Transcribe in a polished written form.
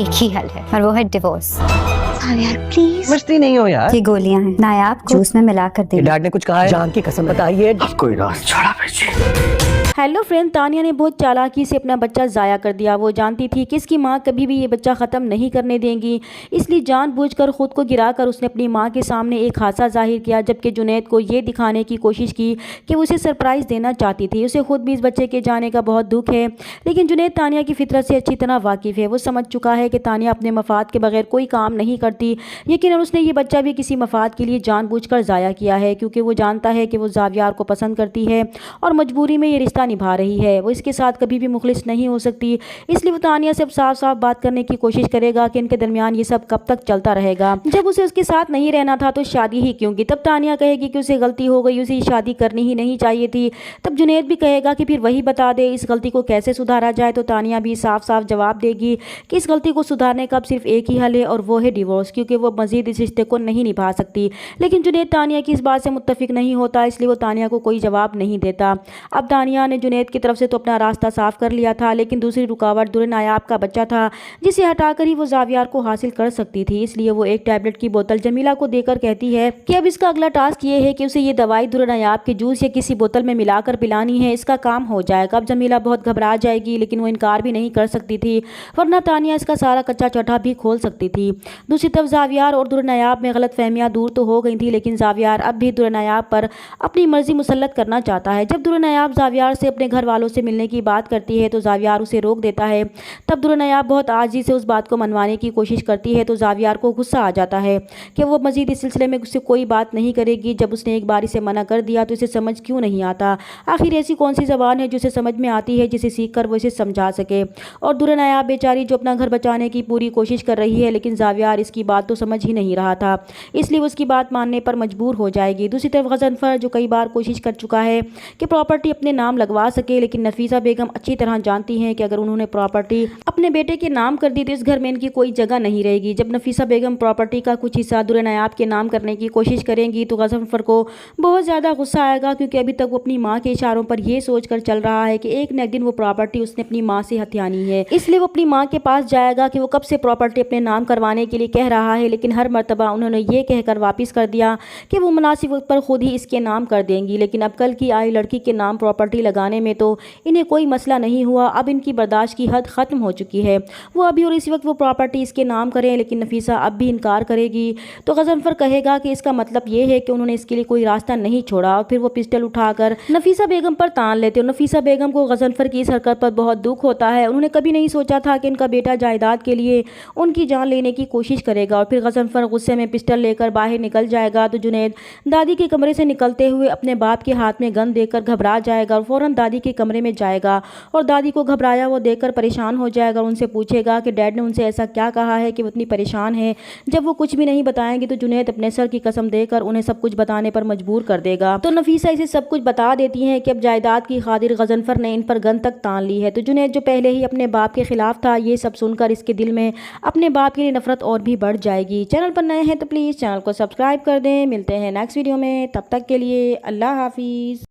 एक ही हल है और वो है डिवोर्स। यार प्लीज मस्ती नहीं हो यार। ये गोलियां हैं, नायाब को जूस में मिलाकर दे। डैड ने कुछ कहा है? जान की कसम बताइए। अब कोई राज छोड़ा भेजिए। हेलो फ्रेंड, तानिया ने बहुत चालाकी से अपना बच्चा ज़ाया कर दिया। वो जानती थी कि इसकी माँ कभी भी ये बच्चा ख़त्म नहीं करने देंगी, इसलिए जानबूझकर खुद को गिराकर उसने अपनी माँ के सामने एक हादसा जाहिर किया, जबकि जुनैद को ये दिखाने की कोशिश की कि वो उसे सरप्राइज़ देना चाहती थी। उसे खुद भी इस बच्चे के जाने का बहुत दुख है, लेकिन जुनैद तानिया की फितरत से अच्छी तरह वाकिफ़ है। वो समझ चुका है कि तानिया अपने मफाद के बगैर कोई काम नहीं करती, लेकिन उसने ये बच्चा भी किसी मफाद के लिए जानबूझकर ज़ाया किया है, क्योंकि वो जानता है कि वो ज़ावियार को पसंद करती है और मजबूरी में ये रिश्ता निभा रही है। वो इसके साथ कभी भी मुखलिस नहीं हो सकती, इसलिए वो तानिया से साफ साफ बात करने की कोशिश करेगा कि इनके दरमियान ये सब कब तक चलता रहेगा। जब उसे उसके साथ नहीं रहना था तो शादी ही क्यों की। तब तानिया कहेगी कि उसे गलती हो गई, उसे शादी करनी ही नहीं चाहिए थी। तब जुनैद भी कहेगा कि फिर वही बता दे इस गलती को कैसे सुधारा जाए। तो तानिया भी साफ साफ जवाब देगी कि इस गलती को सुधारने का अब सिर्फ एक ही हल है और वो है डिवोर्स, क्योंकि वो मजीद इस रिश्ते को नहीं निभा सकती। लेकिन जुनैद तानिया की इस बात से मुत्तफिक नहीं होता, इसलिए वो तानिया को कोई जवाब नहीं देता। अब तानिया ने जुनैद की तरफ से तो अपना रास्ता साफ कर लिया था, लेकिन दूसरी रुकावट दुर्र नायाब का बच्चा था, जिसे हटाकर ही वो ज़ावियार को हासिल कर सकती थी। इसलिए वो एक टैबलेट की बोतल जमीला को देकर कहती है कि अब इसका अगला टास्क ये है कि उसे ये दवाई दुर्र नायाब के जूस या किसी बोतल में मिलाकर पिलानी है, इसका काम हो जाएगा। अब जमीला बहुत घबरा जाएगी, लेकिन वो इनकार भी नहीं कर सकती थी, वरना तानिया इसका सारा कच्चा चट्टा भी खोल सकती थी। दूसरी तरफ ज़ावियार और दुर्र नायाब में गलत फहमियाँ दूर तो हो गई थी, लेकिन ज़ावियार अब भी दुर्र नायाब पर अपनी मर्जी मुसल्लत करना चाहता है। जब दुर्र नायाब ज़ावियार से अपने घर वालों से मिलने की बात करती है तो ज़ावियार उसे रोक देता है। तब दुर्र नायाब बहुत आजी से उस बात को मनवाने की कोशिश करती है, तो ज़ावियार को गुस्सा आ जाता है कि वो मजीद इस सिलसिले में उससे कोई बात नहीं करेगी। जब उसने एक बार इसे मना कर दिया तो इसे समझ क्यों नहीं आता। आखिर ऐसी कौन सी ज़बान है जो इसे समझ में आती है, जिसे सीख कर वो इसे समझा सके। और दुर्र नायाब बेचारी जो अपना घर बचाने की पूरी कोशिश कर रही है, लेकिन ज़ावियार इसकी बात तो समझ ही नहीं रहा था, इसलिए वो उसकी बात मानने पर मजबूर हो जाएगी। दूसरी तरफ गज़नफ़र जो कई बार कोशिश कर चुका है कि प्रॉपर्टी अपने नाम लगवा सके, लेकिन नफीसा बेगम अच्छी तरह जानती हैं कि अगर उन्होंने प्रॉपर्टी अपने बेटे के नाम कर दी तो इस घर में इनकी कोई जगह नहीं रहेगी। जब नफीसा बेगम प्रॉपर्टी का कुछ हिस्सा दुर्र नायाब के नाम करने की कोशिश करेंगी तो गज़नफ़र को बहुत ज़्यादा गुस्सा आएगा, क्योंकि अभी तक वो अपनी माँ के इशारों पर यह सोच कर चल रहा है कि एक न एक दिन वो प्रॉपर्टी उसने अपनी माँ से हथियानी है। इसलिए वो अपनी माँ के पास जाएगा कि वो कब से प्रॉपर्टी अपने नाम करवाने के लिए कह रहा है, लेकिन हर मरतबा उन्होंने ये कहकर वापस कर दिया कि वो मुनासिब वक्त पर खुद ही इसके नाम कर देंगी। लेकिन अब कल की आई लड़की के नाम प्रॉपर्टी लगाने में तो इन्हें कोई मसला नहीं हुआ। अब इनकी बर्दाश्त की हद ख़त्म हो चुकी है। वो अभी और इसी वक्त वो प्रॉपर्टी इसके नाम करें, लेकिन नफीसा अब भी इनकार करेगी। तो गज़नफ़र कहेगा कि इसका मतलब ये है कि उन्होंने इसके लिए कोई रास्ता नहीं छोड़ा, और फिर वो पिस्टल उठाकर नफीसा बेगम पर तान लेते। और नफीसा बेगम को गज़नफ़र की इस हरकत पर बहुत दुख होता है। उन्होंने कभी नहीं सोचा था कि इनका बेटा जायदाद के लिए उनकी जान लेने की कोशिश करेगा। और फिर गज़नफ़र गुस्से में पिस्टल लेकर बाहर निकल जाएगा तो जुनैद दादी के कमरे से निकलते हुए अपने बाप के हाथ में गन देकर घबरा जाएगा और फ़ौरन दादी के कमरे में जाएगा और दादी को घबराया वो देखकर परेशान हो जाएगा और उनसे पूछेगा कि डैड ने उनसे ऐसा क्या कहा है कि वो इतनी परेशान है। जब वो कुछ भी नहीं बताएंगे तो जुनैद अपने सर की कसम देकर उन्हें सब कुछ बताने पर मजबूर कर देगा। तो नफीसा इसे सब कुछ बता देती है कि अब जायदाद की खातिर गज़नफ़र ने इन पर गन तक तान ली है। तो जुनैद जो पहले ही अपने बाप के खिलाफ था, ये सब सुनकर इसके दिल में अपने बाप के लिए नफरत और भी बढ़ जाएगी। चैनल पर नए हैं तो प्लीज़ चैनल को सब्सक्राइब कर दें। मिलते हैं नेक्स्ट वीडियो में, तब तक के लिए अल्लाह हाफिज़।